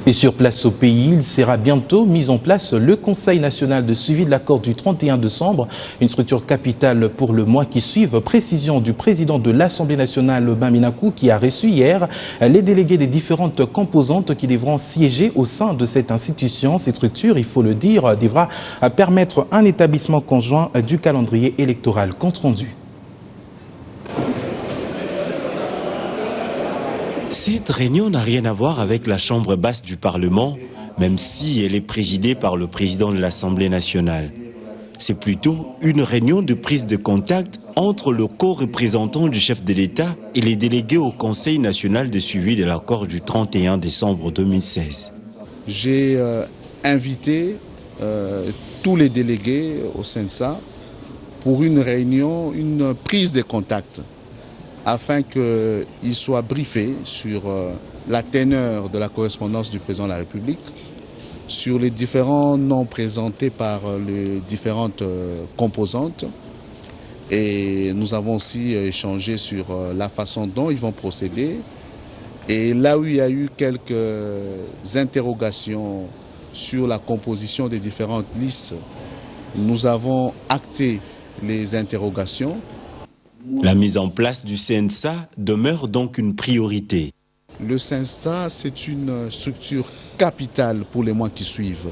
Et sur place au pays, il sera bientôt mis en place le Conseil national de suivi de l'accord du 31 décembre, une structure capitale pour le mois qui suit. Précision du président de l'Assemblée nationale, Baminakou, qui a reçu hier les délégués des différentes composantes qui devront siéger au sein de cette institution. Cette structure, il faut le dire, devra permettre un établissement conjoint du calendrier électoral. Compte rendu. Cette réunion n'a rien à voir avec la chambre basse du Parlement, même si elle est présidée par le président de l'Assemblée nationale. C'est plutôt une réunion de prise de contact entre le co-représentant du chef de l'État et les délégués au Conseil national de suivi de l'accord du 31 décembre 2016. J'ai invité tous les délégués au CENSA pour une réunion, une prise de contact, afin qu'ils soient briefés sur la teneur de la correspondance du président de la République, sur les différents noms présentés par les différentes composantes. Et nous avons aussi échangé sur la façon dont ils vont procéder. Et là où il y a eu quelques interrogations sur la composition des différentes listes, nous avons acté les interrogations. La mise en place du CNSA demeure donc une priorité. Le CNSA, c'est une structure capitale pour les mois qui suivent.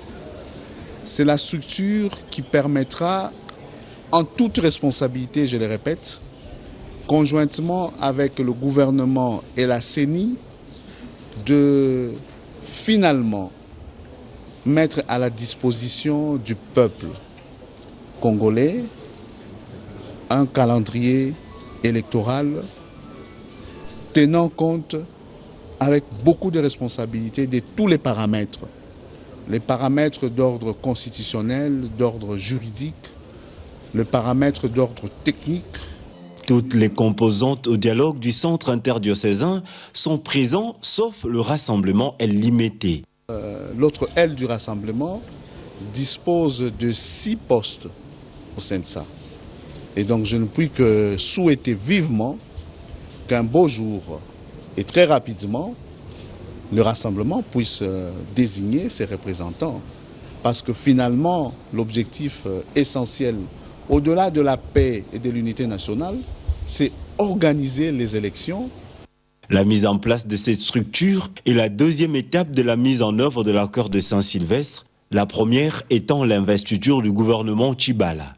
C'est la structure qui permettra, en toute responsabilité, je le répète, conjointement avec le gouvernement et la CENI, de finalement mettre à la disposition du peuple congolais un calendrier électoral tenant compte avec beaucoup de responsabilités de tous les paramètres d'ordre constitutionnel, d'ordre juridique, les paramètres d'ordre technique. Toutes les composantes au dialogue du centre interdiocésain sont présents, sauf le rassemblement limité. L'autre aile du rassemblement dispose de 6 postes au CENSA. Et donc je ne puis que souhaiter vivement qu'un beau jour et très rapidement, le rassemblement puisse désigner ses représentants. Parce que finalement, l'objectif essentiel, au-delà de la paix et de l'unité nationale, c'est organiser les élections. La mise en place de cette structure est la deuxième étape de la mise en œuvre de l'accord de Saint-Sylvestre, la première étant l'investiture du gouvernement Tchibala.